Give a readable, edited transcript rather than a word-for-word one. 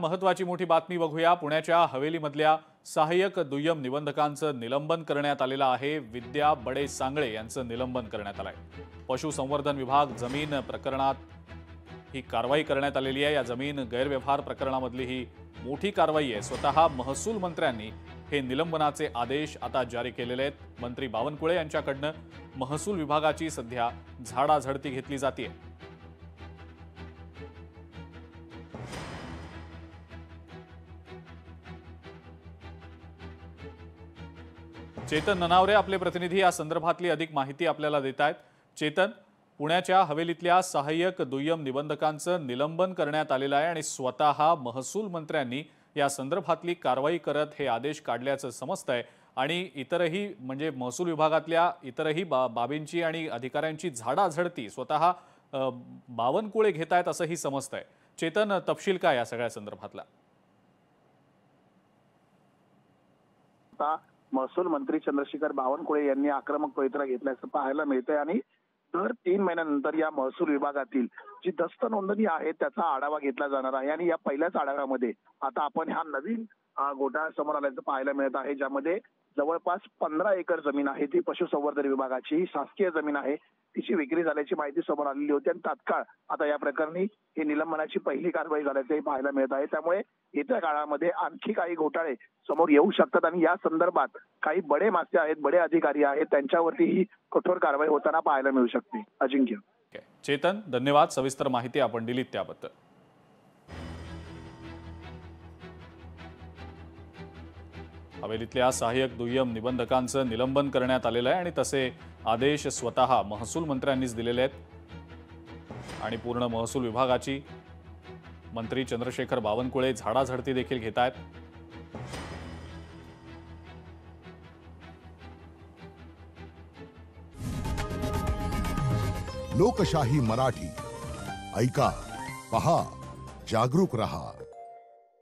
महत्वाची मोठी बातमी बघूया। पुण्याच्या हवेलीमधल्या सहाय्यक दुय्यम निबंधकांचं निलंबन करण्यात आलेलं आहे। विद्या बडे सांगळे यांचं निलंबन करण्यात आलंय। पशुसंवर्धन विभाग जमीन प्रकरणात ही कारवाई करण्यात आलेली आहे। या जमीन गैरव्यवहार प्रकरणामधली ही मोठी कारवाई आहे। स्वतः महसूल मंत्र्यांनी हे निलंबनाचे आदेश आता जारी केलेले आहेत। मंत्री बावनकुळे यांच्याकडनं महसूल विभागाची सध्या झाडाझडती घेतली जाते। चेतन ननावरे आपले प्रतिनिधी या संदर्भातली अधिक माहिती आपल्याला देत आहेत। चेतन, पुण्याच्या हवेलीतल्या सहाय्यक दुय्यम निबंधकांचं निलंबन करण्यात आलेलं आहे आणि स्वतः महसूल मंत्र्यांनी या संदर्भातली कारवाई करत हे आदेश काढल्याचं समजतंय आणि इतरही म्हणजे महसूल विभागातल्या इतरही बाबींची आणि अधिकाऱ्यांची झाडाझडती स्वतः बावनकुळे घेत आहेत असंही समजतंय। चेतन, तपशील काय या सगळ्या संदर्भातला? महसूल मंत्री चंद्रशेखर बावनकुळे यांनी आक्रमक पवित्रा घेतल्याचं पाहायला मिळतंय आणि दर 3 महिन्यानंतर या महसूल विभागातील जी दस्त नोंदणी आहे त्याचा आढावा घेतला जाणार आहे आणि या पहिल्याच आढाव्यामध्ये आता आपण हा नवीन घोटाळा समोर आल्याचं पाहायला मिळत आहे, ज्यामध्ये जवळपास 15 एकर जमीन आहे ती पशुसंवर्धन विभागाची शासकीय जमीन आहे, तिची विक्री झाल्याची माहिती समोर आलेली होती आणि तात्काळ आता या प्रकरणी ही निलंबनाची पहिली कारवाई झाल्याचंही पाहायला मिळत आहे। त्यामुळे येत्या काळामध्ये आणखी काही घोटाळे समोर येऊ शकतात आणि या संदर्भात काही बडे मासे आहेत, बडे अधिकारी आहेत, त्यांच्यावरती ही कठोर कारवाई होताना पाहायला मिळू शकते। अजिंक्य। चेतन, धन्यवाद सविस्तर माहिती आपण दिलीत त्याबद्दल। हवेलीतल्या सहाय्यक दुय्यम निबंधकांचं निलंबन करण्यात आलेलं आहे आणि तसे आदेश स्वतः महसूल मंत्र्यांनीच दिलेले आहेत आणि पूर्ण महसूल विभागाची मंत्री चंद्रशेखर बावनकुळे झाडाझडती देखील घेत आहेत। लोकशाही मराठी ऐका, पहा, जागरूक रहा।